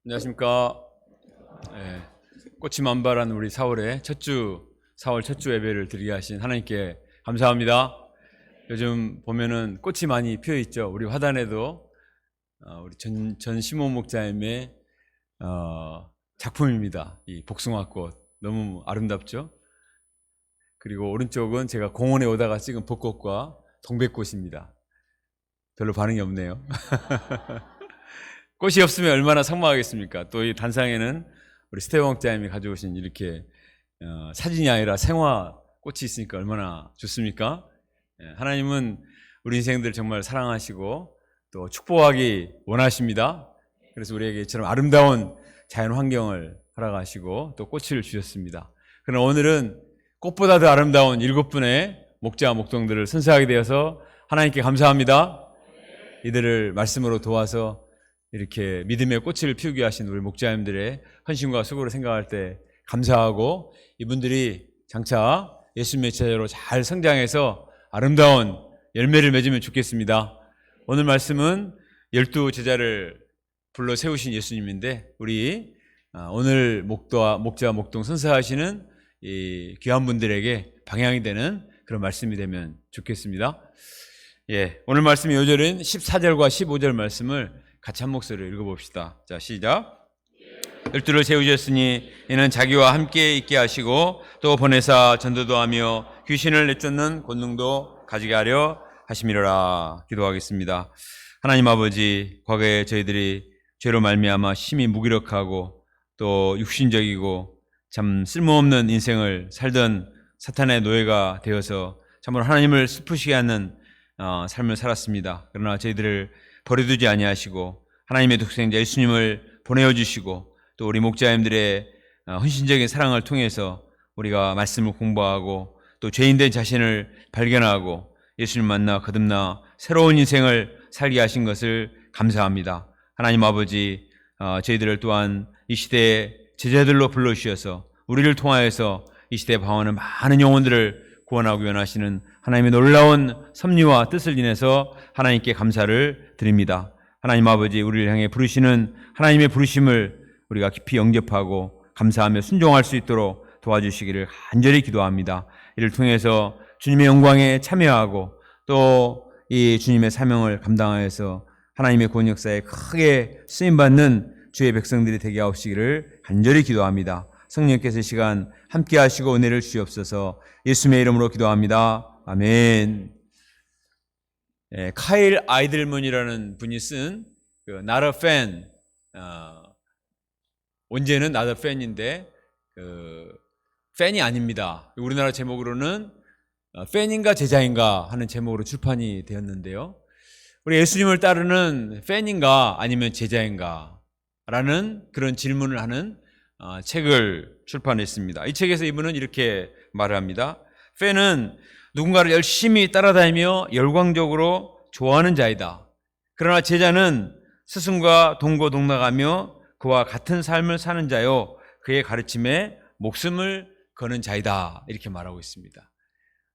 안녕하십니까. 꽃이 만발한 우리 4월 첫 주 예배를 드리게 하신 하나님께 감사합니다. 요즘 보면은 꽃이 많이 피어 있죠. 우리 화단에도 우리 전 시몬 목자님의 작품입니다. 이 복숭아꽃 너무 아름답죠. 그리고 오른쪽은 제가 공원에 오다가 찍은 벚꽃과 동백꽃입니다. 별로 반응이 없네요. 꽃이 없으면 얼마나 삭막하겠습니까? 또 이 단상에는 우리 스테반 목자님이 가져오신 이렇게 사진이 아니라 생화 꽃이 있으니까 얼마나 좋습니까? 하나님은 우리 인생들 정말 사랑하시고 또 축복하기 원하십니다. 그래서 우리에게 이처럼 아름다운 자연 환경을 허락하시고 또 꽃을 주셨습니다. 그러나 오늘은 꽃보다 더 아름다운 7분의 목자 목동들을 선사하게 되어서 하나님께 감사합니다. 이들을 말씀으로 도와서 이렇게 믿음의 꽃을 피우게 하신 우리 목자님들의 헌신과 수고를 생각할 때 감사하고, 이분들이 장차 예수님의 제자로 잘 성장해서 아름다운 열매를 맺으면 좋겠습니다. 오늘 말씀은 12제자를 불러 세우신 예수님인데, 우리 오늘 목자 목동 선사하시는 이 귀한 분들에게 방향이 되는 그런 말씀이 되면 좋겠습니다. 오늘 말씀의 요절은 14절과 15절 말씀을 같이 한 목소리로 읽어봅시다. 자, 시작. 12를 세우셨으니 이는 자기와 함께 있게 하시고 또 보내사 전도도 하며 귀신을 내쫓는 권능도 가지게 하려 하심이로라. 기도하겠습니다. 하나님 아버지, 과거에 저희들이 죄로 말미암아 심히 무기력하고 또 육신적이고 참 쓸모없는 인생을 살던 사탄의 노예가 되어서 참으로 하나님을 슬프시게 하는 삶을 살았습니다. 그러나 저희들을 버려두지 아니하시고 하나님의 독생자 예수님을 보내어 주시고 또 우리 목자님들의 헌신적인 사랑을 통해서 우리가 말씀을 공부하고 또 죄인된 자신을 발견하고 예수님 만나 거듭나 새로운 인생을 살게 하신 것을 감사합니다. 하나님 아버지, 저희들을 또한 이 시대의 제자들로 불러주셔서 우리를 통하여서 이 시대에 방황하는 많은 영혼들을 구원하고 원하시는 하나님의 놀라운 섭리와 뜻을 인해서 하나님께 감사를 드립니다. 하나님 아버지, 우리를 향해 부르시는 하나님의 부르심을 우리가 깊이 영접하고 감사하며 순종할 수 있도록 도와주시기를 간절히 기도합니다. 이를 통해서 주님의 영광에 참여하고 또 이 주님의 사명을 감당하여서 하나님의 구원 역사에 크게 쓰임받는 주의 백성들이 되게 하옵시기를 간절히 기도합니다. 성령께서 이 시간 함께 하시고 은혜를 주시옵소서. 예수님의 이름으로 기도합니다. 아멘. 카일 아이들먼이라는 분이 쓴 Not a Fan, 원제는 Not a Fan인데 팬이 아닙니다. 우리나라 제목으로는 팬인가 제자인가 하는 제목으로 출판이 되었는데요. 우리 예수님을 따르는 팬인가 아니면 제자인가 라는 그런 질문을 하는 책을 출판했습니다. 이 책에서 이분은 이렇게 말을 합니다. 팬은 누군가를 열심히 따라다니며 열광적으로 좋아하는 자이다. 그러나 제자는 스승과 동고동락하며 그와 같은 삶을 사는 자요, 그의 가르침에 목숨을 거는 자이다. 이렇게 말하고 있습니다.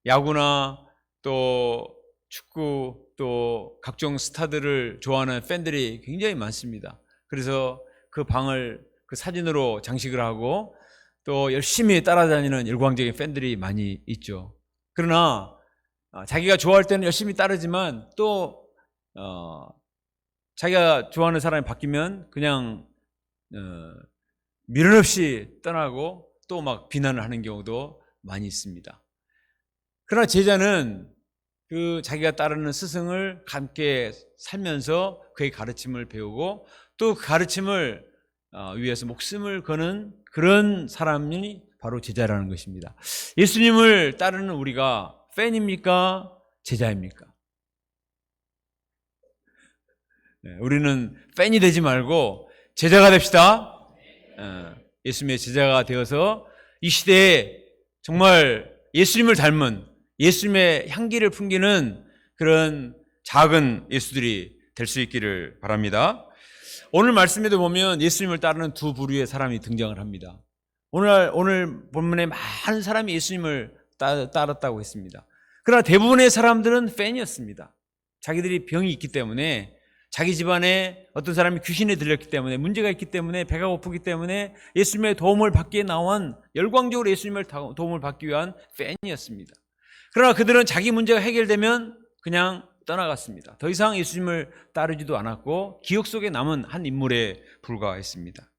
야구나 또 축구 또 각종 스타들을 좋아하는 팬들이 굉장히 많습니다. 그래서 그 방을 그 사진으로 장식을 하고 또 열심히 따라다니는 열광적인 팬들이 많이 있죠. 그러나 자기가 좋아할 때는 열심히 따르지만 또 자기가 좋아하는 사람이 바뀌면 그냥 미련 없이 떠나고 또 막 비난을 하는 경우도 많이 있습니다. 그러나 제자는 그 자기가 따르는 스승을 함께 살면서 그의 가르침을 배우고 또 그 가르침을 위해서 목숨을 거는 그런 사람이 바로 제자라는 것입니다. 예수님을 따르는 우리가 팬입니까? 제자입니까? 우리는 팬이 되지 말고 제자가 됩시다. 예수님의 제자가 되어서 이 시대에 정말 예수님을 닮은 예수님의 향기를 풍기는 그런 작은 예수들이 될 수 있기를 바랍니다. 오늘 말씀에도 보면 예수님을 따르는 두 부류의 사람이 등장을 합니다. 오늘 본문에 많은 사람이 예수님을 따랐다고 했습니다. 그러나 대부분의 사람들은 팬이었습니다. 자기들이 병이 있기 때문에 자기 집안에 어떤 사람이 귀신에 들렸기 때문에, 문제가 있기 때문에, 배가 고프기 때문에 예수님의 도움을 받기에 나온, 열광적으로 예수님의 도움을 받기 위한 팬이었습니다. 그러나 그들은 자기 문제가 해결되면 그냥 떠나갔습니다. 더 이상 예수님을 따르지도 않았고 기억 속에 남은 한 인물에 불과했습니다.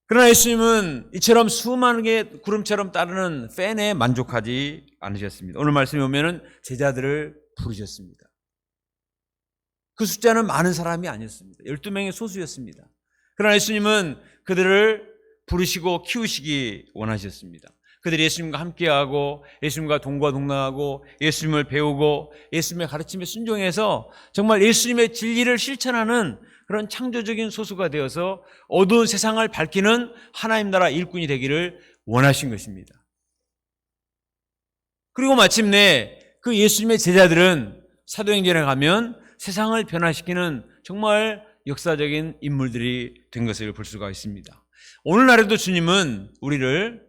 그러나 예수님은 이처럼 수많은 게 구름처럼 따르는 팬에 만족하지 않으셨습니다. 오늘 말씀에 보면 제자들을 부르셨습니다. 그 숫자는 많은 사람이 아니었습니다. 12명의 소수였습니다. 그러나 예수님은 그들을 부르시고 키우시기 원하셨습니다. 그들이 예수님과 함께하고 예수님과 동거동락하고 예수님을 배우고 예수님의 가르침에 순종해서 정말 예수님의 진리를 실천하는 그런 창조적인 소수가 되어서 어두운 세상을 밝히는 하나님 나라 일꾼이 되기를 원하신 것입니다. 그리고 마침내 그 예수님의 제자들은 사도행전에 가면 세상을 변화시키는 정말 역사적인 인물들이 된 것을 볼 수가 있습니다. 오늘날에도 주님은 우리를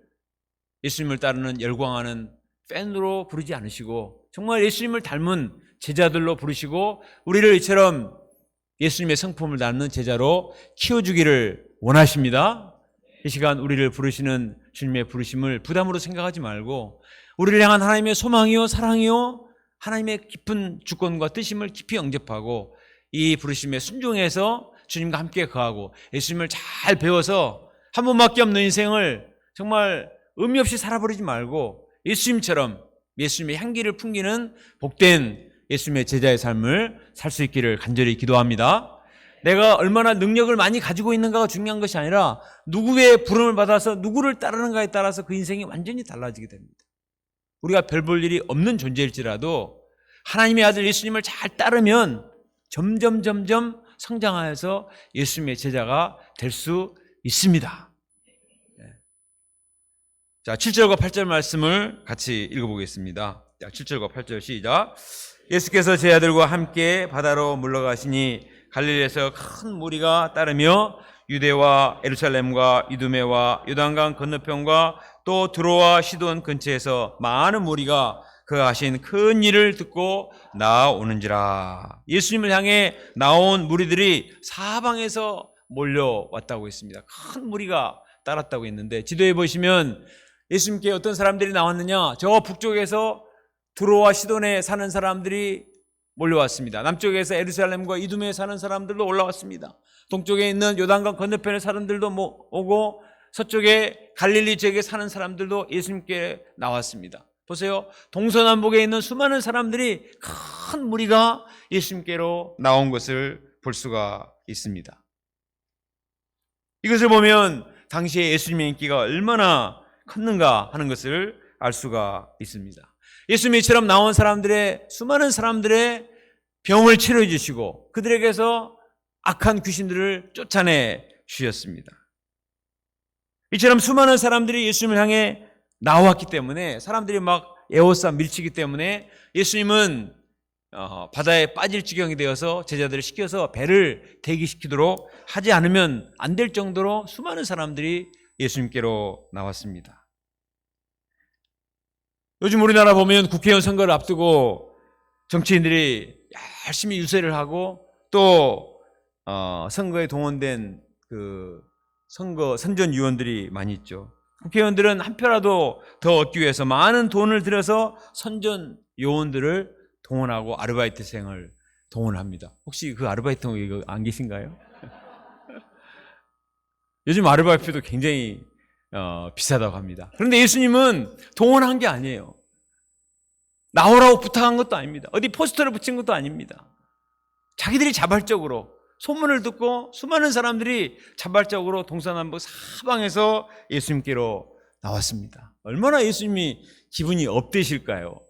예수님을 따르는 열광하는 팬으로 부르지 않으시고 정말 예수님을 닮은 제자들로 부르시고 우리를 이처럼 예수님의 성품을 닮는 제자로 키워주기를 원하십니다. 이 시간 우리를 부르시는 주님의 부르심을 부담으로 생각하지 말고 우리를 향한 하나님의 소망이요 사랑이요 하나님의 깊은 주권과 뜻임을 깊이 영접하고 이 부르심에 순종해서 주님과 함께 거하고 예수님을 잘 배워서 한 번밖에 없는 인생을 정말 의미 없이 살아버리지 말고 예수님처럼 예수님의 향기를 풍기는 복된 예수님의 제자의 삶을 살 수 있기를 간절히 기도합니다. 내가 얼마나 능력을 많이 가지고 있는가가 중요한 것이 아니라 누구의 부름을 받아서 누구를 따르는가에 따라서 그 인생이 완전히 달라지게 됩니다. 우리가 별 볼 일이 없는 존재일지라도 하나님의 아들 예수님을 잘 따르면 점점 성장하여서 예수님의 제자가 될 수 있습니다. 자, 7절과 8절 말씀을 같이 읽어보겠습니다. 자, 7절과 8절 시작. 예수께서 제 아들과 함께 바다로 물러가시니 갈릴리에서 큰 무리가 따르며 유대와 예루살렘과 이두메와 요단강 건너편과 또 드로아 시돈 근처에서 많은 무리가 그가 하신 큰 일을 듣고 나오는지라. 예수님을 향해 나온 무리들이 사방에서 몰려왔다고 했습니다. 큰 무리가 따랐다고 했는데 지도에 보시면 예수님께 어떤 사람들이 나왔느냐? 저 북쪽에서 드로아 시돈에 사는 사람들이 몰려왔습니다. 남쪽에서 예루살렘과 이두메에 사는 사람들도 올라왔습니다. 동쪽에 있는 요단강 건너편에 사람들도 오고 서쪽에 갈릴리 지역에 사는 사람들도 예수님께 나왔습니다. 보세요. 동서남북에 있는 수많은 사람들이 큰 무리가 예수님께로 나온 것을 볼 수가 있습니다. 이것을 보면 당시에 예수님의 인기가 얼마나 컸는가 하는 것을 알 수가 있습니다. 예수님이 이처럼 나온 사람들의 수많은 사람들의 병을 치료해 주시고 그들에게서 악한 귀신들을 쫓아내 주셨습니다. 이처럼 수많은 사람들이 예수님을 향해 나왔기 때문에 사람들이 막 에워싸 밀치기 때문에 예수님은 바다에 빠질 지경이 되어서 제자들을 시켜서 배를 대기시키도록 하지 않으면 안 될 정도로 수많은 사람들이 예수님께로 나왔습니다. 요즘 우리나라 보면 국회의원 선거를 앞두고 정치인들이 열심히 유세를 하고 또 선거에 동원된 그 선거 선전위원들이 많이 있죠. 국회의원들은 한 표라도 더 얻기 위해서 많은 돈을 들여서 선전요원들을 동원하고 아르바이트생을 동원합니다. 혹시 그 아르바이트 이거 안 계신가요? 요즘 아르바이트도 굉장히 비싸다고 합니다. 그런데 예수님은 동원한 게 아니에요. 나오라고 부탁한 것도 아닙니다. 어디 포스터를 붙인 것도 아닙니다. 자기들이 자발적으로 소문을 듣고 수많은 사람들이 자발적으로 동서남북 사방에서 예수님께로 나왔습니다. 얼마나 예수님이 기분이 업되실까요?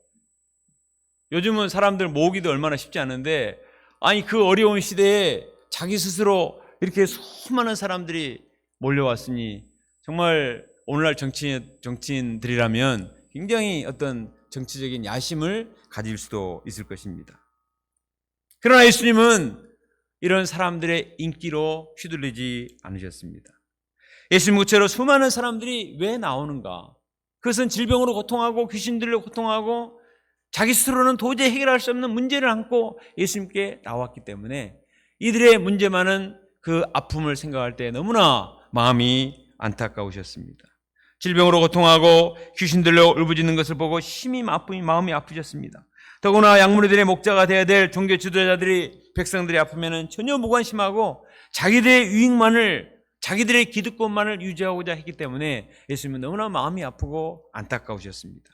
요즘은 사람들 모으기도 얼마나 쉽지 않은데 아니 그 어려운 시대에 자기 스스로 이렇게 수많은 사람들이 몰려왔으니 정말 오늘날 정치인들이라면 굉장히 어떤 정치적인 야심을 가질 수도 있을 것입니다. 그러나 예수님은 이런 사람들의 인기로 휘둘리지 않으셨습니다. 예수님 구체로 수많은 사람들이 왜 나오는가? 그것은 질병으로 고통하고 귀신들로 고통하고 자기 스스로는 도저히 해결할 수 없는 문제를 안고 예수님께 나왔기 때문에 이들의 문제만은 그 아픔을 생각할 때 너무나 마음이 안타까우셨습니다. 질병으로 고통하고 귀신들로 울부짖는 것을 보고 심히 마음이 아프셨습니다. 더구나 약문이들의 목자가 되어야 될 종교 지도자들이 백성들이 아프면 전혀 무관심하고 자기들의 유익만을, 자기들의 기득권만을 유지하고자 했기 때문에 예수님은 너무나 마음이 아프고 안타까우셨습니다.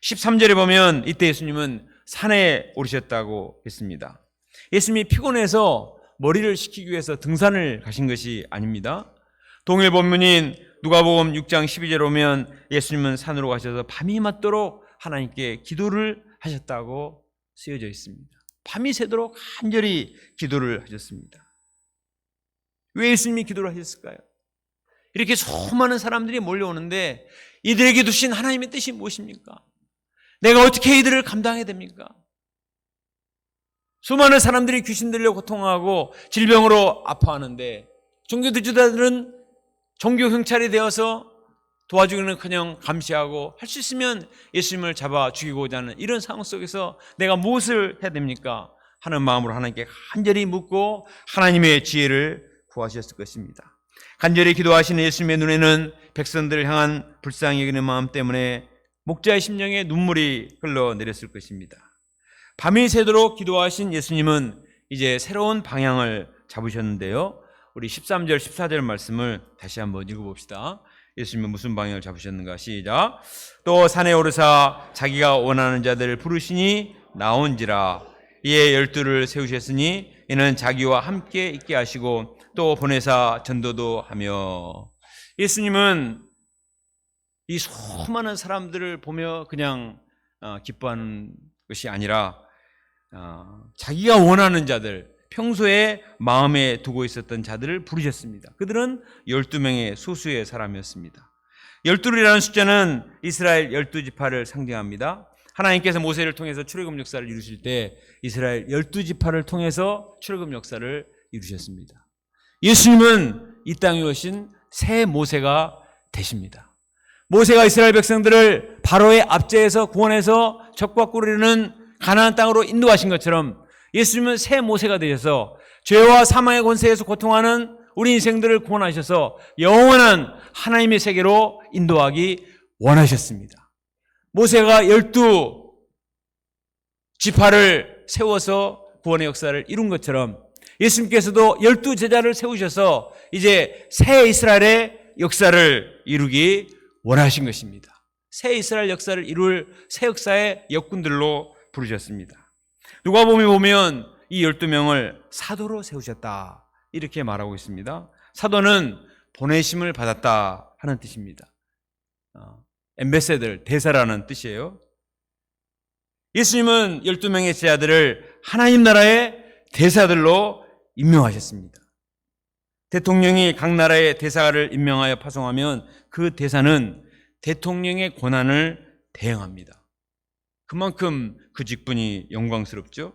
13절에 보면 이때 예수님은 산에 오르셨다고 했습니다. 예수님이 피곤해서 머리를 식히기 위해서 등산을 가신 것이 아닙니다. 동일 본문인 누가복음 6장 12절에 오면 예수님은 산으로 가셔서 밤이 맞도록 하나님께 기도를 하셨다고 쓰여져 있습니다. 밤이 새도록 간절히 기도를 하셨습니다. 왜 예수님이 기도를 하셨을까요? 이렇게 수많은 사람들이 몰려오는데 이들에게 두신 하나님의 뜻이 무엇입니까? 내가 어떻게 이들을 감당해야 됩니까? 수많은 사람들이 귀신 들려 고통하고 질병으로 아파하는데 종교 지도자들은 종교 경찰이 되어서 도와주기는커녕 감시하고 할 수 있으면 예수님을 잡아 죽이고자 하는 이런 상황 속에서 내가 무엇을 해야 됩니까? 하는 마음으로 하나님께 간절히 묻고 하나님의 지혜를 구하셨을 것입니다. 간절히 기도하시는 예수님의 눈에는 백성들을 향한 불쌍히 여기는 마음 때문에 목자의 심령에 눈물이 흘러내렸을 것입니다. 밤이 새도록 기도하신 예수님은 이제 새로운 방향을 잡으셨는데요. 우리 13절, 14절 말씀을 다시 한번 읽어봅시다. 예수님은 무슨 방향을 잡으셨는가? 시작. 또 산에 오르사 자기가 원하는 자들을 부르시니 나온지라. 이에 12를 세우셨으니 이는 자기와 함께 있게 하시고 또 보내사 전도도 하며. 예수님은 이 수많은 사람들을 보며 그냥 기뻐하는 것이 아니라 자기가 원하는 자들, 평소에 마음에 두고 있었던 자들을 부르셨습니다. 그들은 12명의 소수의 사람이었습니다. 12이라는 숫자는 이스라엘 12지파를 상징합니다. 하나님께서 모세를 통해서 출애굽 역사를 이루실 때 이스라엘 12지파를 통해서 출애굽 역사를 이루셨습니다. 예수님은 이 땅에 오신 새 모세가 되십니다. 모세가 이스라엘 백성들을 바로의 압제에서 구원해서 적과 꿀이르는 가나안 땅으로 인도하신 것처럼 예수님은 새 모세가 되셔서 죄와 사망의 권세에서 고통하는 우리 인생들을 구원하셔서 영원한 하나님의 세계로 인도하기 원하셨습니다. 모세가 12지파를 세워서 구원의 역사를 이룬 것처럼 예수님께서도 12제자를 세우셔서 이제 새 이스라엘의 역사를 이루기 원하신 것입니다. 새 이스라엘 역사를 이룰 새 역사의 역군들로 부르셨습니다. 누가복음에 보면 이 12명을 사도로 세우셨다 이렇게 말하고 있습니다. 사도는 보내심을 받았다 하는 뜻입니다. 엠베세더, 대사라는 뜻이에요. 예수님은 12명의 제자들을 하나님 나라의 대사들로 임명하셨습니다. 대통령이 각 나라의 대사를 임명하여 파송하면 그 대사는 대통령의 권한을 대행합니다. 그만큼 그 직분이 영광스럽죠.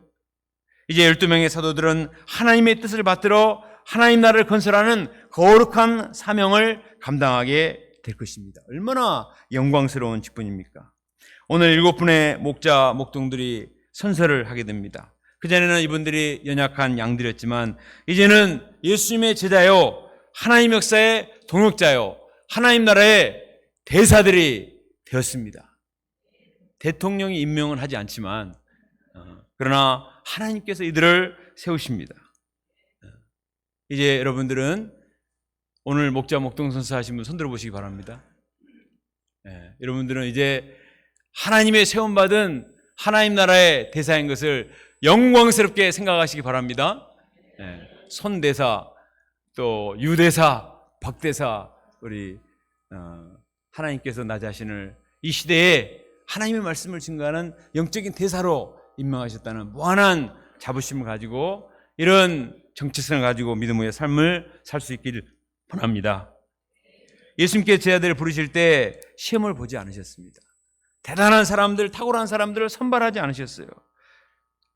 이제 12명의 사도들은 하나님의 뜻을 받들어 하나님 나라를 건설하는 거룩한 사명을 감당하게 될 것입니다. 얼마나 영광스러운 직분입니까? 오늘 7분의 목자, 목동들이 선서를 하게 됩니다. 그전에는 이분들이 연약한 양들이었지만 이제는 예수님의 제자요, 하나님 역사의 동역자요, 하나님 나라의 대사들이 되었습니다. 대통령이 임명은 하지 않지만 그러나 하나님께서 이들을 세우십니다. 이제 여러분들은 오늘 목자 목동 선서 하신 분 손들어 보시기 바랍니다. 여러분들은 이제 하나님의 세움받은 하나님 나라의 대사인 것을 영광스럽게 생각하시기 바랍니다. 손대사, 또 유대사, 박대사, 우리 하나님께서 나 자신을 이 시대에 하나님의 말씀을 증거하는 영적인 대사로 임명하셨다는 무한한 자부심을 가지고 이런 정체성을 가지고 믿음의 삶을 살 수 있기를 원합니다. 예수님께 제자들을 부르실 때 시험을 보지 않으셨습니다. 대단한 사람들, 탁월한 사람들을 선발하지 않으셨어요.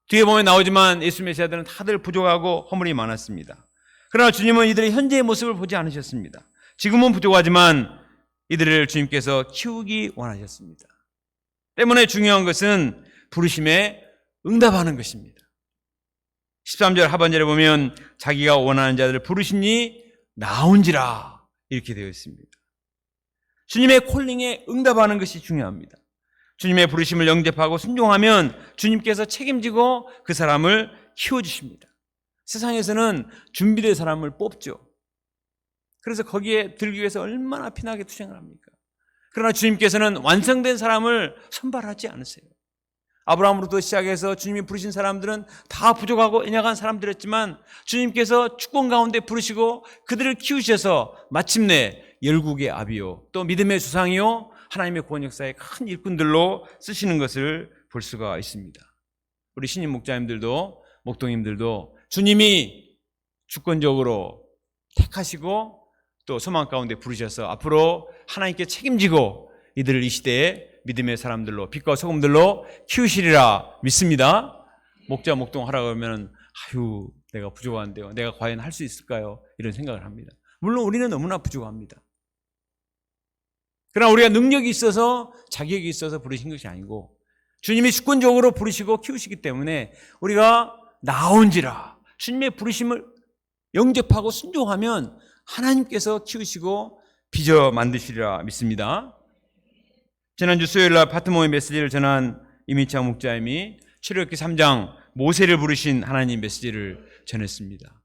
뒤에 보면 나오지만 예수님의 제자들은 다들 부족하고 허물이 많았습니다. 그러나 주님은 이들의 현재의 모습을 보지 않으셨습니다. 지금은 부족하지만 이들을 주님께서 키우기 원하셨습니다. 때문에 중요한 것은 부르심에 응답하는 것입니다. 13절 하반절에 보면 자기가 원하는 자들을 부르시니 나온지라 이렇게 되어 있습니다. 주님의 콜링에 응답하는 것이 중요합니다. 주님의 부르심을 영접하고 순종하면 주님께서 책임지고 그 사람을 키워주십니다. 세상에서는 준비된 사람을 뽑죠. 그래서 거기에 들기 위해서 얼마나 피나게 투쟁을 합니까? 그러나 주님께서는 완성된 사람을 선발하지 않으세요. 아브라함으로부터 시작해서 주님이 부르신 사람들은 다 부족하고 연약한 사람들이었지만 주님께서 축복 가운데 부르시고 그들을 키우셔서 마침내 열국의 아비요 또 믿음의 조상이요 하나님의 구원 역사의 큰 일꾼들로 쓰시는 것을 볼 수가 있습니다. 우리 신임 목자님들도 목동님들도 주님이 주권적으로 택하시고 또 소망 가운데 부르셔서 앞으로 하나님께 책임지고 이들을 이 시대에 믿음의 사람들로 빛과 소금들로 키우시리라 믿습니다. 목자 목동하라고 하면 아유 내가 부족한데요. 내가 과연 할 수 있을까요? 이런 생각을 합니다. 물론 우리는 너무나 부족합니다. 그러나 우리가 능력이 있어서 자격이 있어서 부르신 것이 아니고 주님이 주권적으로 부르시고 키우시기 때문에 우리가 나온지라 주님의 부르심을 영접하고 순종하면 하나님께서 키우시고 빚어 만드시리라 믿습니다. 지난주 수요일날 파트모의 메시지를 전한 이민창 목자님이 출애굽기 3장 모세를 부르신 하나님 메시지를 전했습니다.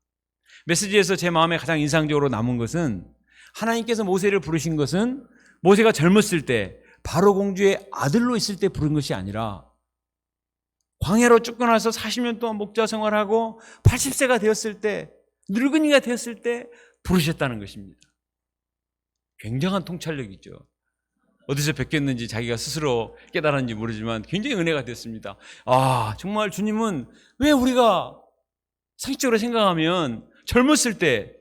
메시지에서 제 마음에 가장 인상적으로 남은 것은 하나님께서 모세를 부르신 것은 모세가 젊었을 때 바로 공주의 아들로 있을 때 부른 것이 아니라 광야로 쫓겨나서 40년 동안 목자 생활하고 80세가 되었을 때 늙은이가 되었을 때 부르셨다는 것입니다. 굉장한 통찰력이죠. 어디서 뵙겠는지 자기가 스스로 깨달았는지 모르지만 굉장히 은혜가 됐습니다. 아 정말 주님은 왜 우리가 상식적으로 생각하면 젊었을 때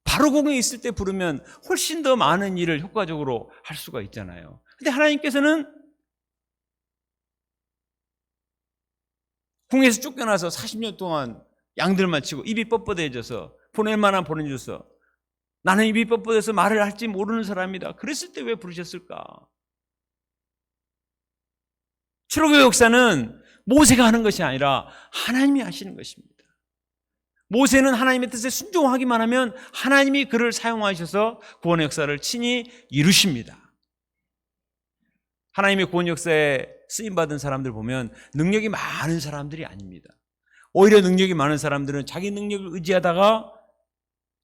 바로 공에 있을 때 부르면 훨씬 더 많은 일을 효과적으로 할 수가 있잖아요. 근데 하나님께서는 궁에서 쫓겨나서 40년 동안 양들만 치고 입이 뻣뻣해져서 보낼 만한 보내줘서 나는 입이 뻣뻣해서 말을 할지 모르는 사람이다. 그랬을 때 왜 부르셨을까? 출애굽의 역사는 모세가 하는 것이 아니라 하나님이 하시는 것입니다. 모세는 하나님의 뜻에 순종하기만 하면 하나님이 그를 사용하셔서 구원의 역사를 친히 이루십니다. 하나님의 구원 역사에 쓰임받은 사람들 보면 능력이 많은 사람들이 아닙니다. 오히려 능력이 많은 사람들은 자기 능력을 의지하다가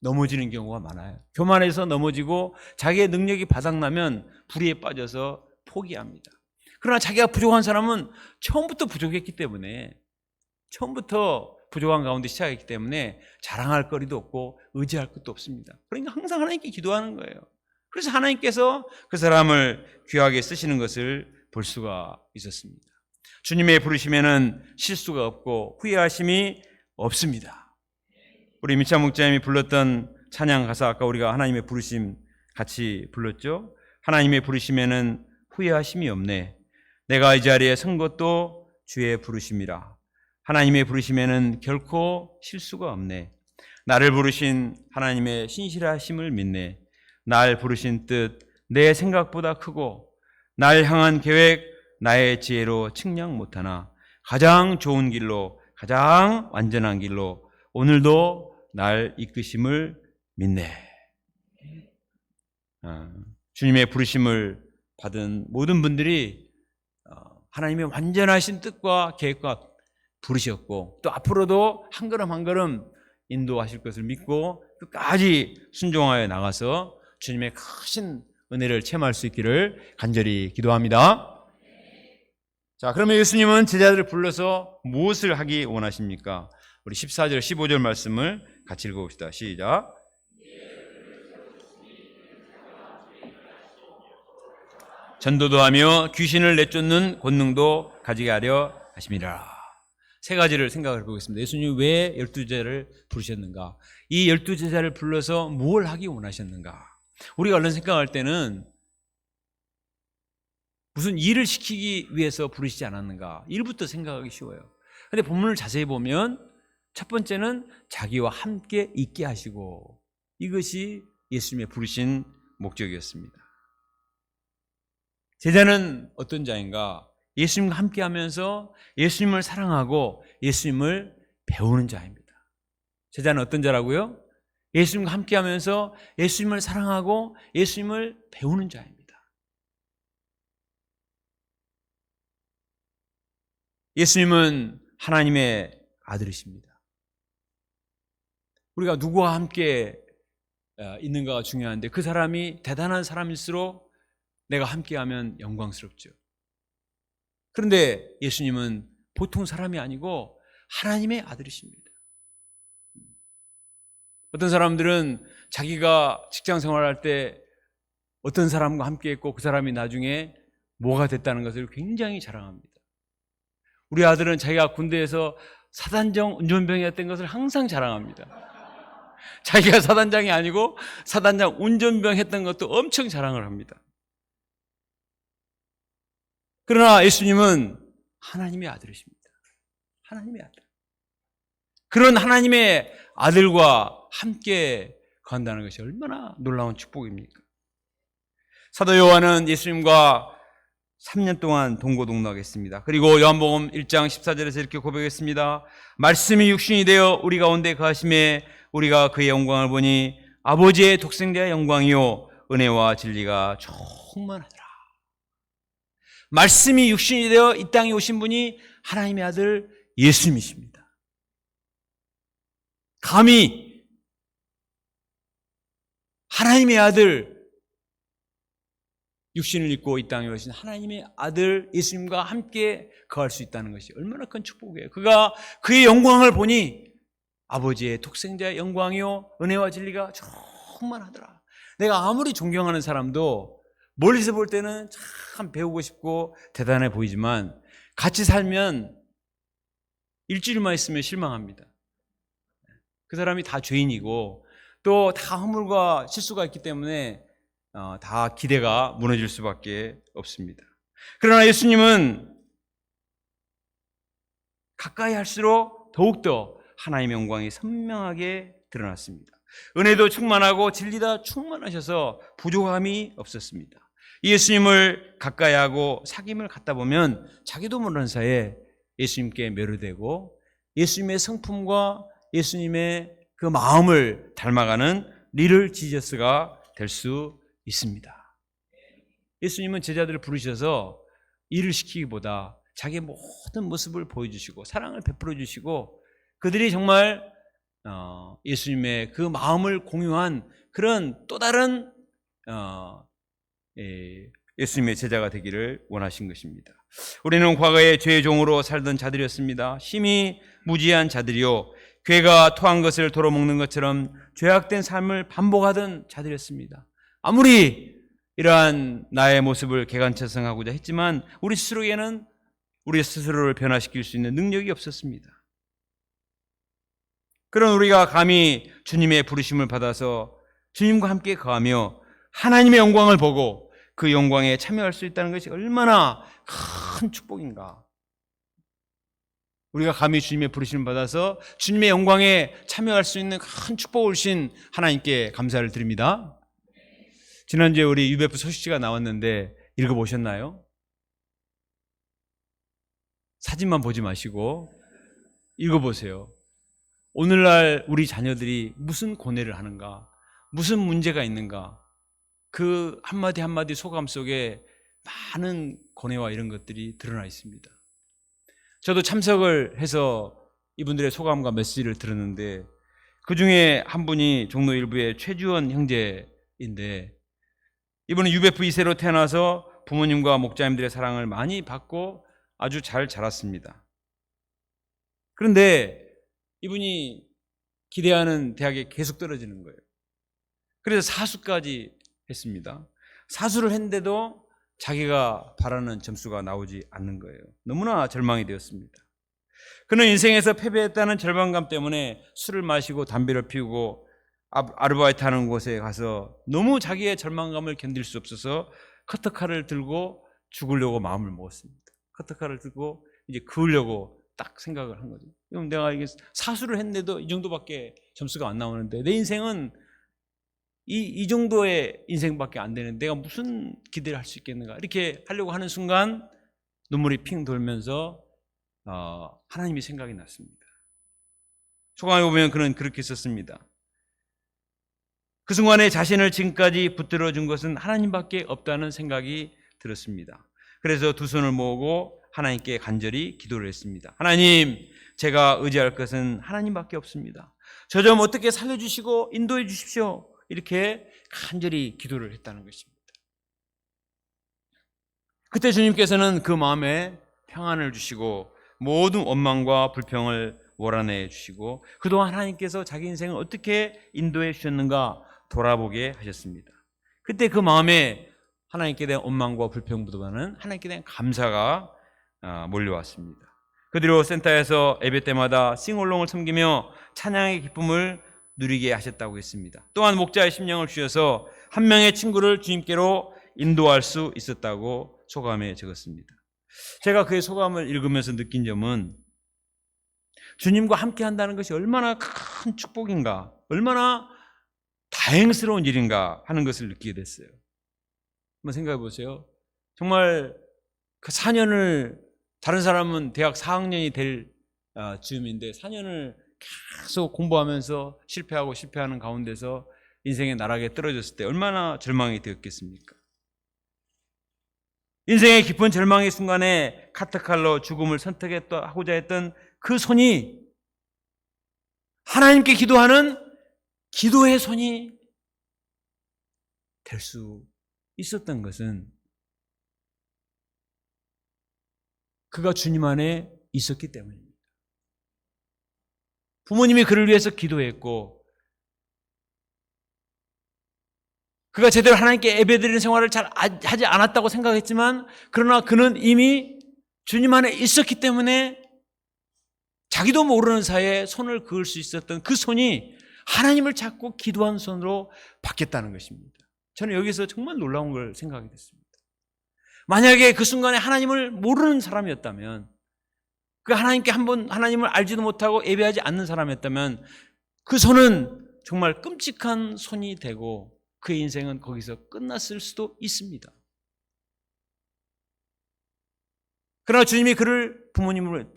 넘어지는 경우가 많아요. 교만해서 넘어지고 자기의 능력이 바닥나면 불의에 빠져서 포기합니다. 그러나 자기가 부족한 사람은 처음부터 부족했기 때문에 처음부터 부족한 가운데 시작했기 때문에 자랑할 거리도 없고 의지할 것도 없습니다. 그러니까 항상 하나님께 기도하는 거예요. 그래서 하나님께서 그 사람을 귀하게 쓰시는 것을 볼 수가 있었습니다. 주님의 부르심에는 실수가 없고 후회하심이 없습니다. 우리 민찬 목자님이 불렀던 찬양 가사 아까 우리가 하나님의 부르심 같이 불렀죠. 하나님의 부르심에는 후회하심이 없네. 내가 이 자리에 선 것도 주의 부르심이라. 하나님의 부르심에는 결코 실수가 없네. 나를 부르신 하나님의 신실하심을 믿네. 날 부르신 뜻 내 생각보다 크고 날 향한 계획 나의 지혜로 측량 못하나 가장 좋은 길로 가장 완전한 길로 오늘도 날 이끄심을 믿네. 주님의 부르심을 받은 모든 분들이 하나님의 완전하신 뜻과 계획과 부르셨고 또 앞으로도 한 걸음 한 걸음 인도하실 것을 믿고 끝까지 순종하여 나가서 주님의 크신 은혜를 체험할 수 있기를 간절히 기도합니다. 자, 그러면 예수님은 제자들을 불러서 무엇을 하기 원하십니까? 우리 14절 15절 말씀을 같이 읽어봅시다. 시작. 전도도 하며 귀신을 내쫓는 권능도 가지게 하려 하심이라. 세 가지를 생각을 해보겠습니다. 예수님이 왜 12제자를 부르셨는가? 이 12제자를 불러서 뭘 하기 원하셨는가? 우리가 얼른 생각할 때는 무슨 일을 시키기 위해서 부르시지 않았는가? 일부터 생각하기 쉬워요. 그런데 본문을 자세히 보면 첫 번째는 자기와 함께 있게 하시고 이것이 예수님의 부르신 목적이었습니다. 제자는 어떤 자인가? 예수님과 함께하면서 예수님을 사랑하고 예수님을 배우는 자입니다. 제자는 어떤 자라고요? 예수님과 함께하면서 예수님을 사랑하고 예수님을 배우는 자입니다. 예수님은 하나님의 아들이십니다. 우리가 누구와 함께 있는가가 중요한데 그 사람이 대단한 사람일수록 내가 함께하면 영광스럽죠. 그런데 예수님은 보통 사람이 아니고 하나님의 아들이십니다. 어떤 사람들은 자기가 직장 생활할 때 어떤 사람과 함께 했고 그 사람이 나중에 뭐가 됐다는 것을 굉장히 자랑합니다. 우리 아들은 자기가 군대에서 사단장 운전병이었던 것을 항상 자랑합니다. 자기가 사단장이 아니고 사단장 운전병 했던 것도 엄청 자랑을 합니다. 그러나 예수님은 하나님의 아들이십니다. 하나님의 아들. 그런 하나님의 아들과 함께 간다는 것이 얼마나 놀라운 축복입니까? 사도 요한은 예수님과 3년 동안 동고동락했습니다. 그리고 요한복음 1장 14절에서 이렇게 고백했습니다. 말씀이 육신이 되어 우리 가운데 거하심에 우리가 그의 영광을 보니 아버지의 독생자의 영광이요 은혜와 진리가 충만하더라. 말씀이 육신이 되어 이 땅에 오신 분이 하나님의 아들 예수님이십니다. 감히 하나님의 아들 육신을 입고 이 땅에 오신 하나님의 아들 예수님과 함께 거할 수 있다는 것이 얼마나 큰 축복이에요. 그가 그의 영광을 보니 아버지의 독생자의 영광이요 은혜와 진리가 충만하더라. 내가 아무리 존경하는 사람도 멀리서 볼 때는 참 배우고 싶고 대단해 보이지만 같이 살면 일주일만 있으면 실망합니다. 그 사람이 다 죄인이고 또 다 허물과 실수가 있기 때문에 다 기대가 무너질 수밖에 없습니다. 그러나 예수님은 가까이 할수록 더욱더 하나님의 영광이 선명하게 드러났습니다. 은혜도 충만하고 진리도 충만하셔서 부족함이 없었습니다. 예수님을 가까이 하고 사귐을 갖다 보면 자기도 모르는 사이에 예수님께 매료되고 예수님의 성품과 예수님의 그 마음을 닮아가는 리틀 지저스가 될 수 있습니다. 예수님은 제자들을 부르셔서 일을 시키기보다 자기의 모든 모습을 보여주시고 사랑을 베풀어 주시고 그들이 정말 예수님의 그 마음을 공유한 그런 또 다른 예수님의 제자가 되기를 원하신 것입니다. 우리는 과거에 죄의 종으로 살던 자들이었습니다. 힘이 무지한 자들이요 괴가 토한 것을 도로 먹는 것처럼 죄악된 삶을 반복하던 자들이었습니다. 아무리 이러한 나의 모습을 개간차성하고자 했지만 우리 스스로에게는 우리 스스로를 변화시킬 수 있는 능력이 없었습니다. 그런 우리가 감히 주님의 부르심을 받아서 주님과 함께 거하며 하나님의 영광을 보고 그 영광에 참여할 수 있다는 것이 얼마나 큰 축복인가. 우리가 감히 주님의 부르심을 받아서 주님의 영광에 참여할 수 있는 큰 축복을 주신 하나님께 감사를 드립니다. 지난주에 우리 UBF 소식지가 나왔는데 읽어보셨나요? 사진만 보지 마시고 읽어보세요. 오늘날 우리 자녀들이 무슨 고뇌를 하는가, 무슨 문제가 있는가, 그 한마디 한마디 소감 속에 많은 고뇌와 이런 것들이 드러나 있습니다. 저도 참석을 해서 이분들의 소감과 메시지를 들었는데 그 중에 한 분이 종로 일부의 최주원 형제인데 이분은 UBF 2세로 태어나서 부모님과 목자님들의 사랑을 많이 받고 아주 잘 자랐습니다. 그런데 이분이 기대하는 대학에 계속 떨어지는 거예요. 그래서 사수까지 했습니다. 사수를 했는데도 자기가 바라는 점수가 나오지 않는 거예요. 너무나 절망이 되었습니다. 그는 인생에서 패배했다는 절망감 때문에 술을 마시고 담배를 피우고 아르바이트하는 곳에 가서 너무 자기의 절망감을 견딜 수 없어서 커터칼을 들고 죽으려고 마음을 먹었습니다. 커터칼을 들고 이제 그으려고 딱 생각을 한 거죠. 그럼 내가 이게 사수를 했는데도 이 정도밖에 점수가 안 나오는데 내 인생은 이 정도의 인생밖에 안 되는데 내가 무슨 기대를 할 수 있겠는가 이렇게 하려고 하는 순간 눈물이 핑 돌면서 하나님이 생각이 났습니다. 소감에 보면 그는 그렇게 썼습니다. 그 순간에 자신을 지금까지 붙들어준 것은 하나님밖에 없다는 생각이 들었습니다. 그래서 두 손을 모으고 하나님께 간절히 기도를 했습니다. 하나님, 제가 의지할 것은 하나님밖에 없습니다. 저 좀 어떻게 살려주시고 인도해 주십시오. 이렇게 간절히 기도를 했다는 것입니다. 그때 주님께서는 그 마음에 평안을 주시고 모든 원망과 불평을 몰아내 주시고 그동안 하나님께서 자기 인생을 어떻게 인도해 주셨는가 돌아보게 하셨습니다. 그때 그 마음에 하나님께 대한 원망과 불평보다는 하나님께 대한 감사가 몰려왔습니다. 그 뒤로 센터에서 예배 때마다 싱올롱을 섬기며 찬양의 기쁨을 누리게 하셨다고 했습니다. 또한 목자의 심령을 주셔서 한 명의 친구를 주님께로 인도할 수 있었다고 소감에 적었습니다. 제가 그의 소감을 읽으면서 느낀 점은 주님과 함께 한다는 것이 얼마나 큰 축복인가, 얼마나 다행스러운 일인가 하는 것을 느끼게 됐어요. 한번 생각해 보세요. 정말 그 4년을, 다른 사람은 대학 4학년이 될 즈음인데 4년을 계속 공부하면서 실패하는 가운데서 인생의 나락에 떨어졌을 때 얼마나 절망이 되었겠습니까? 인생의 깊은 절망의 순간에 카타칼로 죽음을 선택하고자 했던 그 손이 하나님께 기도하는 기도의 손이 될 수 있었던 것은 그가 주님 안에 있었기 때문입니다. 부모님이 그를 위해서 기도했고 그가 제대로 하나님께 예배드리는 생활을 잘 하지 않았다고 생각했지만 그러나 그는 이미 주님 안에 있었기 때문에 자기도 모르는 사이에 손을 그을 수 있었던 그 손이 하나님을 찾고 기도한 손으로 바뀌었다는 것입니다. 저는 여기서 정말 놀라운 걸 생각하게 됐습니다. 만약에 그 순간에 하나님을 모르는 사람이었다면, 그 하나님께 하나님을 알지도 못하고 예배하지 않는 사람이었다면 그 손은 정말 끔찍한 손이 되고 그의 인생은 거기서 끝났을 수도 있습니다. 그러나 주님이 그를 부모님을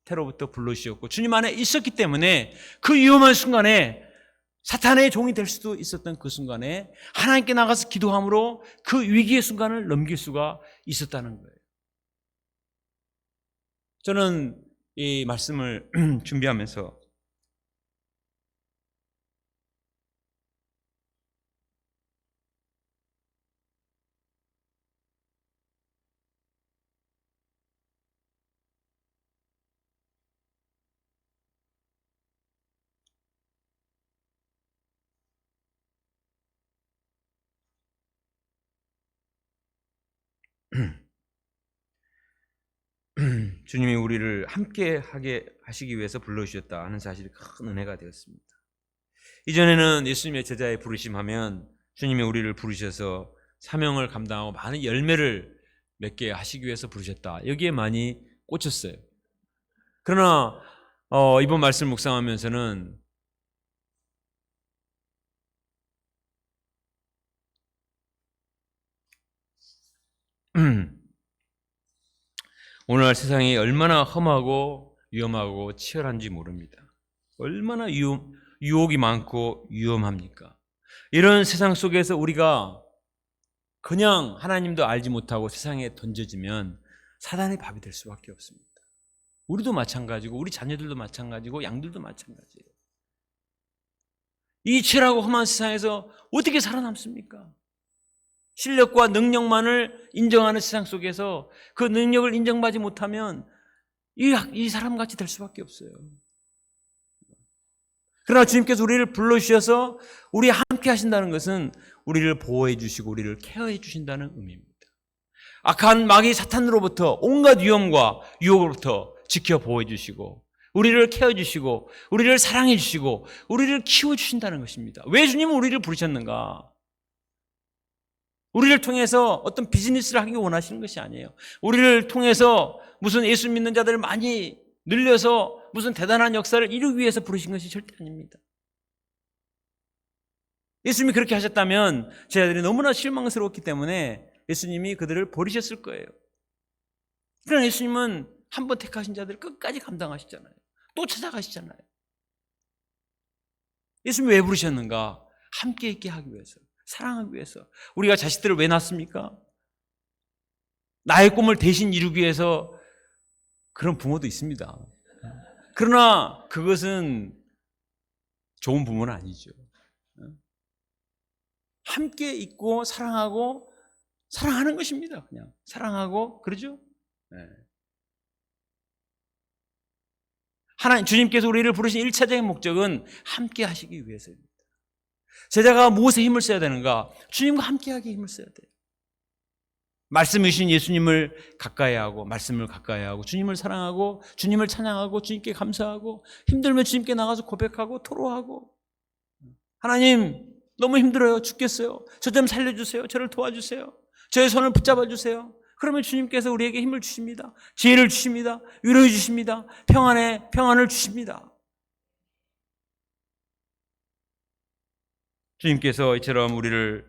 때로부터 불러주셨고 주님 안에 있었기 때문에 그 위험한 순간에 사탄의 종이 될 수도 있었던 그 순간에 하나님께 나가서 기도함으로 그 위기의 순간을 넘길 수가 있었다는 거예요. 저는 이 말씀을 준비하면서 주님이 우리를 함께 하게 하시기 위해서 불러주셨다 하는 사실이 큰 은혜가 되었습니다. 이전에는 예수님의 제자의 부르심하면 주님이 우리를 부르셔서 사명을 감당하고 많은 열매를 맺게 하시기 위해서 부르셨다, 여기에 많이 꽂혔어요. 그러나 이번 말씀 묵상하면서는 오늘날 세상이 얼마나 험하고 위험하고 치열한지 모릅니다. 얼마나 유혹이 많고 위험합니까? 이런 세상 속에서 우리가 그냥 하나님도 알지 못하고 세상에 던져지면 사단의 밥이 될 수밖에 없습니다. 우리도 마찬가지고 우리 자녀들도 마찬가지고 양들도 마찬가지예요. 이 치열하고 험한 세상에서 어떻게 살아남습니까? 실력과 능력만을 인정하는 세상 속에서 그 능력을 인정받지 못하면 이 사람같이 될 수밖에 없어요. 그러나 주님께서 우리를 불러주셔서 우리 함께 하신다는 것은 우리를 보호해 주시고 우리를 케어해 주신다는 의미입니다. 악한 마귀 사탄으로부터 온갖 위험과 유혹으로부터 지켜 보호해 주시고 우리를 케어해 주시고 우리를 사랑해 주시고 우리를 키워 주신다는 것입니다. 왜 주님은 우리를 부르셨는가? 우리를 통해서 어떤 비즈니스를 하기 원하시는 것이 아니에요. 우리를 통해서 무슨 예수 믿는 자들을 많이 늘려서 무슨 대단한 역사를 이루기 위해서 부르신 것이 절대 아닙니다. 예수님이 그렇게 하셨다면 제자들이 너무나 실망스러웠기 때문에 예수님이 그들을 버리셨을 거예요. 그러나 예수님은 한 번 택하신 자들을 끝까지 감당하시잖아요. 또 찾아가시잖아요. 예수님 왜 부르셨는가? 함께 있게 하기 위해서, 사랑하기 위해서. 우리가 자식들을 왜 낳습니까? 나의 꿈을 대신 이루기 위해서. 그런 부모도 있습니다. 그러나 그것은 좋은 부모는 아니죠. 함께 있고 사랑하고 사랑하는 것입니다. 그냥 사랑하고, 그러죠? 네. 하나님, 주님께서 우리를 부르신 1차적인 목적은 함께 하시기 위해서입니다. 제자가 무엇에 힘을 써야 되는가? 주님과 함께 하기에 힘을 써야 돼요. 말씀이신 예수님을 가까이 하고, 말씀을 가까이 하고, 주님을 사랑하고, 주님을 찬양하고, 주님께 감사하고, 힘들면 주님께 나가서 고백하고, 토로하고. 하나님, 너무 힘들어요. 죽겠어요. 저 좀 살려주세요. 저를 도와주세요. 저의 손을 붙잡아 주세요. 그러면 주님께서 우리에게 힘을 주십니다. 지혜를 주십니다. 위로해 주십니다. 평안을 주십니다. 주님께서 이처럼 우리를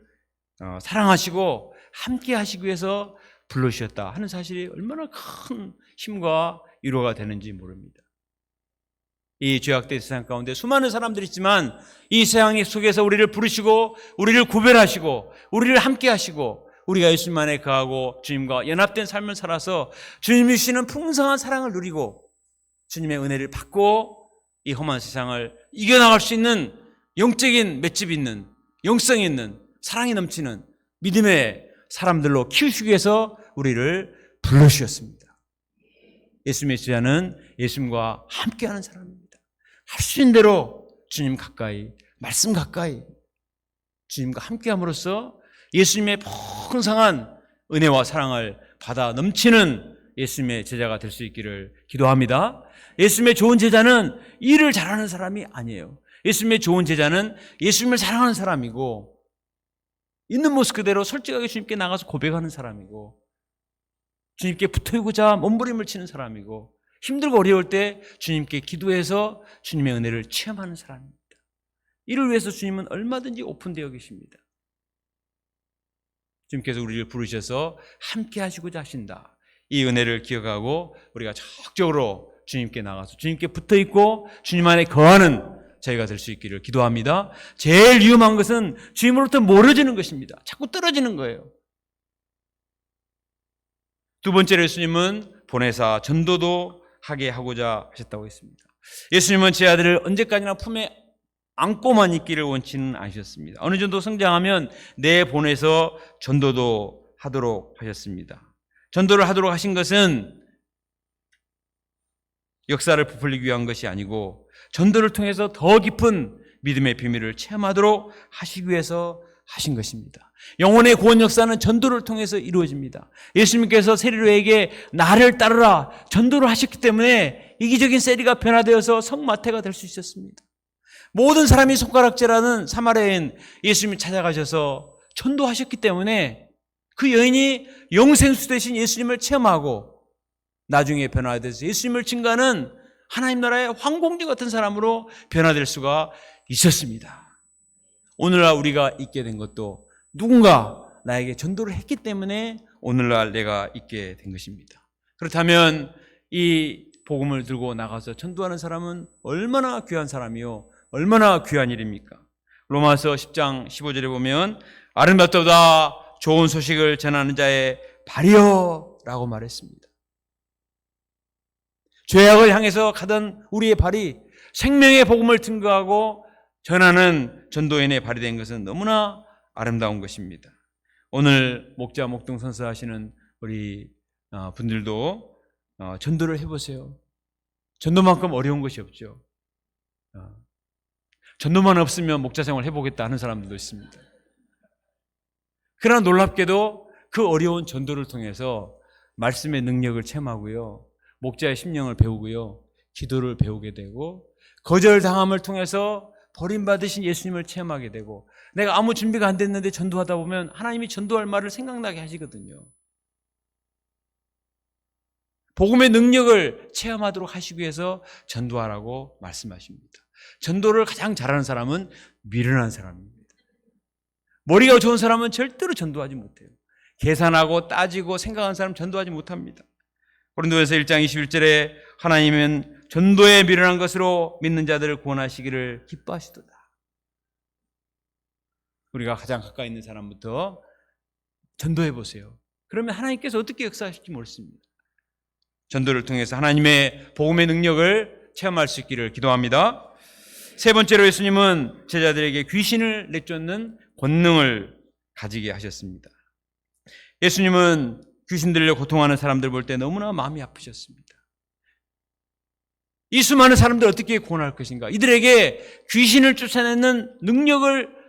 사랑하시고 함께 하시기 위해서 불러주셨다 하는 사실이 얼마나 큰 힘과 위로가 되는지 모릅니다. 이 죄악된 세상 가운데 수많은 사람들이 있지만 이 세상 속에서 우리를 부르시고 우리를 구별하시고 우리를 함께 하시고 우리가 예수님 안에 거하고 주님과 연합된 삶을 살아서 주님이 주시는 풍성한 사랑을 누리고 주님의 은혜를 받고 이 험한 세상을 이겨나갈 수 있는 영적인 맷집 있는, 영성 있는, 사랑이 넘치는 믿음의 사람들로 키우시기 위해서 우리를 불러주셨습니다. 예수님의 제자는 예수님과 함께하는 사람입니다. 할 수 있는 대로 주님 가까이, 말씀 가까이 주님과 함께함으로써 예수님의 풍성한 은혜와 사랑을 받아 넘치는 예수님의 제자가 될 수 있기를 기도합니다. 예수님의 좋은 제자는 일을 잘하는 사람이 아니에요. 예수님의 좋은 제자는 예수님을 사랑하는 사람이고 있는 모습 그대로 솔직하게 주님께 나가서 고백하는 사람이고 주님께 붙어있고자 몸부림을 치는 사람이고 힘들고 어려울 때 주님께 기도해서 주님의 은혜를 체험하는 사람입니다. 이를 위해서 주님은 얼마든지 오픈되어 계십니다. 주님께서 우리를 부르셔서 함께 하시고자 하신다. 이 은혜를 기억하고 우리가 적극적으로 주님께 나가서 주님께 붙어있고 주님 안에 거하는 저희가 될 수 있기를 기도합니다. 제일 위험한 것은 주님으로부터 멀어지는 것입니다. 자꾸 떨어지는 거예요. 두 번째로 예수님은 보내사 전도도 하게 하고자 하셨다고 했습니다. 예수님은 제 아들을 언제까지나 품에 안고만 있기를 원치는 않으셨습니다. 어느 정도 성장하면 내보내서 전도도 하도록 하셨습니다. 전도를 하도록 하신 것은 역사를 부풀리기 위한 것이 아니고 전도를 통해서 더 깊은 믿음의 비밀을 체험하도록 하시기 위해서 하신 것입니다. 영혼의 구원 역사는 전도를 통해서 이루어집니다. 예수님께서 세리로에게 나를 따르라 전도를 하셨기 때문에 이기적인 세리가 변화되어서 성마태가 될 수 있었습니다. 모든 사람이 손가락질하는 사마리아인 예수님이 찾아가셔서 전도하셨기 때문에 그 여인이 영생수 되신 예수님을 체험하고 나중에 변화돼서 예수님을 증거하는 하나님 나라의 황공주 같은 사람으로 변화될 수가 있었습니다. 오늘날 우리가 있게 된 것도 누군가 나에게 전도를 했기 때문에 오늘날 내가 있게 된 것입니다. 그렇다면 이 복음을 들고 나가서 전도하는 사람은 얼마나 귀한 사람이요 얼마나 귀한 일입니까? 로마서 10장 15절에 보면 아름답도다 좋은 소식을 전하는 자의 발이여 라고 말했습니다. 죄악을 향해서 가던 우리의 발이 생명의 복음을 증거하고 전하는 전도인의 발이 된 것은 너무나 아름다운 것입니다. 오늘 목자 목동 선서하시는 우리 분들도 전도를 해보세요. 전도만큼 어려운 것이 없죠. 전도만 없으면 목자 생활 해보겠다 하는 사람들도 있습니다. 그러나 놀랍게도 그 어려운 전도를 통해서 말씀의 능력을 체험하고요. 목자의 심령을 배우고요. 기도를 배우게 되고 거절당함을 통해서 버림받으신 예수님을 체험하게 되고 내가 아무 준비가 안 됐는데 전도하다 보면 하나님이 전도할 말을 생각나게 하시거든요. 복음의 능력을 체험하도록 하시기 위해서 전도하라고 말씀하십니다. 전도를 가장 잘하는 사람은 미련한 사람입니다. 머리가 좋은 사람은 절대로 전도하지 못해요. 계산하고 따지고 생각하는 사람 전도하지 못합니다. 고린도전서 1장 21절에 하나님은 전도에 미련한 것으로 믿는 자들을 구원하시기를 기뻐하시도다. 우리가 가장 가까이 있는 사람부터 전도해 보세요. 그러면 하나님께서 어떻게 역사하실지 모르겠습니다. 전도를 통해서 하나님의 복음의 능력을 체험할 수 있기를 기도합니다. 세 번째로 예수님은 제자들에게 귀신을 내쫓는 권능을 가지게 하셨습니다. 예수님은 귀신 들려 고통하는 사람들 볼 때 너무나 마음이 아프셨습니다. 이 수많은 사람들 어떻게 구원할 것인가? 이들에게 귀신을 쫓아내는 능력을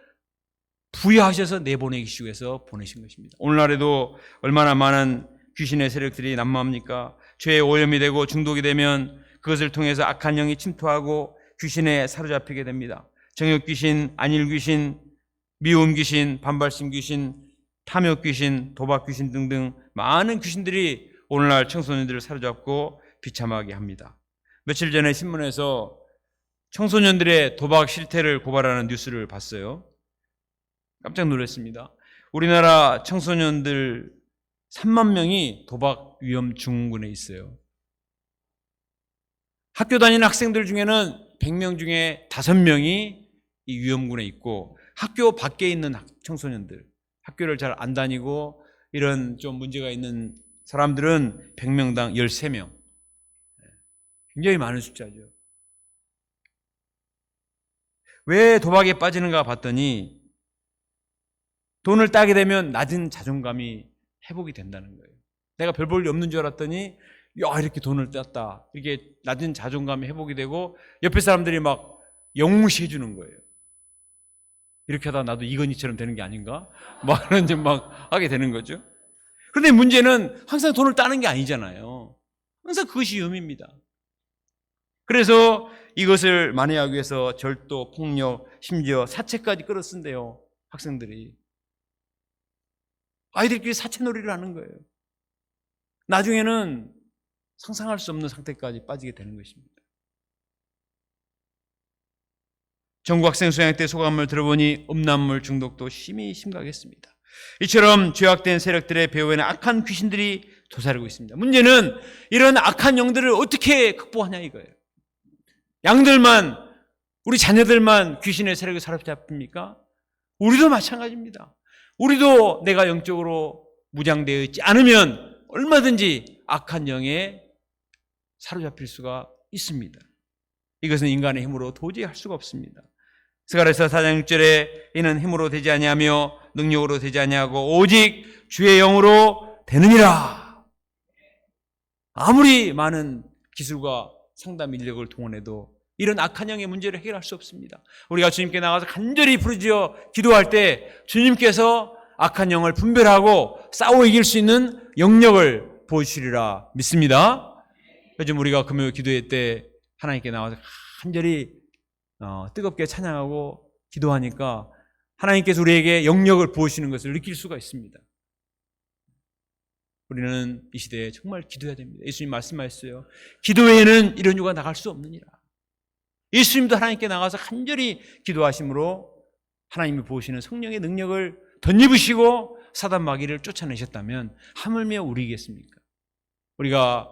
부여하셔서 내보내기 위해서 보내신 것입니다. 오늘날에도 얼마나 많은 귀신의 세력들이 난무합니까? 죄에 오염이 되고 중독이 되면 그것을 통해서 악한 영이 침투하고 귀신에 사로잡히게 됩니다. 정욕 귀신, 안일 귀신, 미움 귀신, 반발심 귀신, 탐욕 귀신, 도박 귀신 등등 많은 귀신들이 오늘날 청소년들을 사로잡고 비참하게 합니다. 며칠 전에 신문에서 청소년들의 도박 실태를 고발하는 뉴스를 봤어요. 깜짝 놀랐습니다. 우리나라 청소년들 3만 명이 도박 위험 증후군에 있어요. 학교 다니는 학생들 중에는 100명 중에 5명이 이 위험군에 있고, 학교 밖에 있는 청소년들, 학교를 잘 안 다니고 이런 좀 문제가 있는 사람들은 100명당 13명. 굉장히 많은 숫자죠. 왜 도박에 빠지는가 봤더니 돈을 따게 되면 낮은 자존감이 회복이 된다는 거예요. 내가 별 볼 일 없는 줄 알았더니 야, 이렇게 돈을 땄다. 이렇게 낮은 자존감이 회복이 되고 옆에 사람들이 막 영무시해 주는 거예요. 이렇게 하다 나도 이건희처럼 되는 게 아닌가? 막 그런 좀 막 하게 되는 거죠. 그런데 문제는 항상 돈을 따는 게 아니잖아요. 항상 그것이 위험입니다. 그래서 이것을 만회하기 위해서 절도, 폭력, 심지어 사채까지 끌어쓴대요. 학생들이. 아이들끼리 사채놀이를 하는 거예요. 나중에는 상상할 수 없는 상태까지 빠지게 되는 것입니다. 전국학생 수양회 때 소감을 들어보니 음란물 중독도 심각했습니다. 이처럼 죄악된 세력들의 배후에는 악한 귀신들이 도사리고 있습니다. 문제는 이런 악한 영들을 어떻게 극복하냐 이거예요. 양들만, 우리 자녀들만 귀신의 세력에 사로잡힙니까? 우리도 마찬가지입니다. 우리도 내가 영적으로 무장되어 있지 않으면 얼마든지 악한 영에 사로잡힐 수가 있습니다. 이것은 인간의 힘으로 도저히 할 수가 없습니다. 스가랴서 4장 6절에 이는 힘으로 되지 아니하며 능력으로 되지 아니하고 오직 주의 영으로 되느니라. 아무리 많은 기술과 상담 인력을 동원해도 이런 악한 영의 문제를 해결할 수 없습니다. 우리가 주님께 나가서 간절히 부르짖어 기도할 때 주님께서 악한 영을 분별하고 싸워 이길 수 있는 영역을 보여주시리라 믿습니다. 요즘 우리가 금요 기도회 때 하나님께 나와서 간절히 뜨겁게 찬양하고 기도하니까 하나님께서 우리에게 영역을 부으시는 것을 느낄 수가 있습니다. 우리는 이 시대에 정말 기도해야 됩니다. 예수님 말씀하셨어요. 기도 외에는 이런 유가 나갈 수 없느니라. 예수님도 하나님께 나가서 간절히 기도하심으로 하나님이 부으시는 성령의 능력을 덧입으시고 사단 마귀를 쫓아내셨다면 하물며 우리겠습니까? 우리가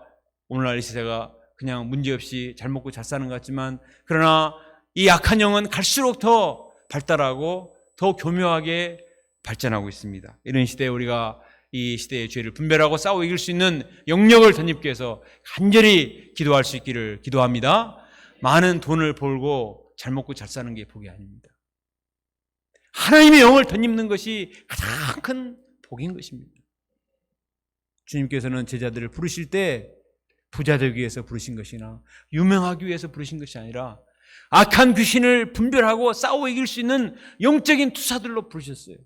오늘날 이 시대가 그냥 문제없이 잘 먹고 잘 사는 것 같지만, 그러나 이 악한 영은 갈수록 더 발달하고 더 교묘하게 발전하고 있습니다. 이런 시대에 우리가 이 시대의 죄를 분별하고 싸워 이길 수 있는 영역을 덧입기 위해서 간절히 기도할 수 있기를 기도합니다. 많은 돈을 벌고 잘 먹고 잘 사는 게 복이 아닙니다. 하나님의 영을 덧입는 것이 가장 큰 복인 것입니다. 주님께서는 제자들을 부르실 때 부자 되기 위해서 부르신 것이나 유명하기 위해서 부르신 것이 아니라 악한 귀신을 분별하고 싸워 이길 수 있는 영적인 투사들로 부르셨어요.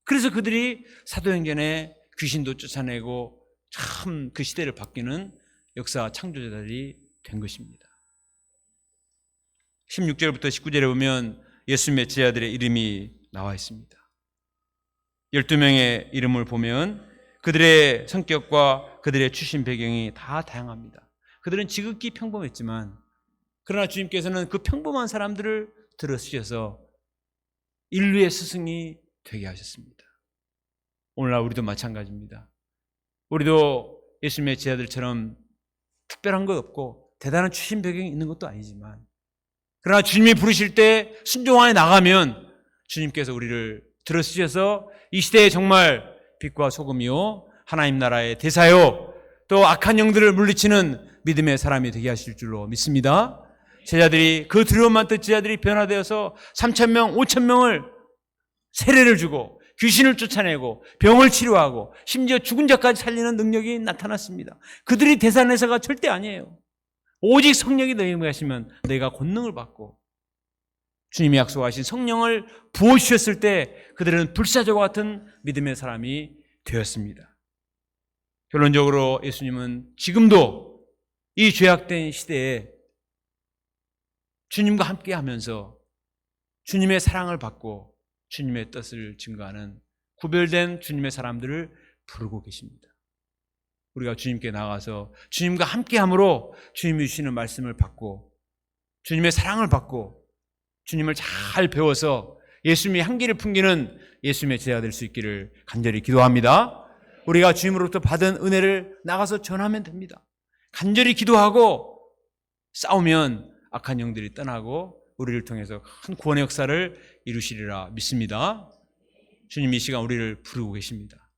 그래서 그들이 사도행전에 귀신도 쫓아내고 참 그 시대를 바뀌는 역사 창조자들이 된 것입니다. 16절부터 19절에 보면 예수님의 제자들의 이름이 나와 있습니다. 12명의 이름을 보면 그들의 성격과 그들의 출신 배경이 다 다양합니다. 그들은 지극히 평범했지만 그러나 주님께서는 그 평범한 사람들을 들어쓰셔서 인류의 스승이 되게 하셨습니다. 오늘날 우리도 마찬가지입니다. 우리도 예수님의 제자들처럼 특별한 것 없고 대단한 출신 배경이 있는 것도 아니지만, 그러나 주님이 부르실 때 순종하에 나가면 주님께서 우리를 들어쓰셔서 이 시대에 정말 빛과 소금이요 하나님 나라의 대사요 또 악한 영들을 물리치는 믿음의 사람이 되게 하실 줄로 믿습니다. 제자들이 그 두려움만 듣 제자들이 변화되어서 3,000명, 5,000명을 세례를 주고 귀신을 쫓아내고 병을 치료하고 심지어 죽은 자까지 살리는 능력이 나타났습니다. 그들이 대산에서가 절대 아니에요. 오직 성령이 너희에게 하시면 너희가 권능을 받고, 주님이 약속하신 성령을 부어주셨을 때 그들은 불사조와 같은 믿음의 사람이 되었습니다. 결론적으로 예수님은 지금도 이 죄악된 시대에 주님과 함께 하면서 주님의 사랑을 받고 주님의 뜻을 증거하는 구별된 주님의 사람들을 부르고 계십니다. 우리가 주님께 나가서 주님과 함께함으로 주님이 주시는 말씀을 받고 주님의 사랑을 받고 주님을 잘 배워서 예수님의 향기를 풍기는 예수님의 제자가 될 수 있기를 간절히 기도합니다. 우리가 주님으로부터 받은 은혜를 나가서 전하면 됩니다. 간절히 기도하고 싸우면 악한 영들이 떠나고 우리를 통해서 큰 구원의 역사를 이루시리라 믿습니다. 주님 이 시간 우리를 부르고 계십니다.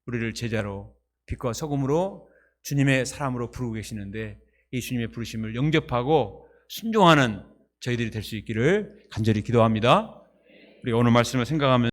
우리를 제자로 빛과 소금으로 주님의 사람으로 부르고 계시는데 이 주님의 부르심을 영접하고 순종하는 저희들이 될 수 있기를 간절히 기도합니다. 우리 오늘 말씀을 생각하면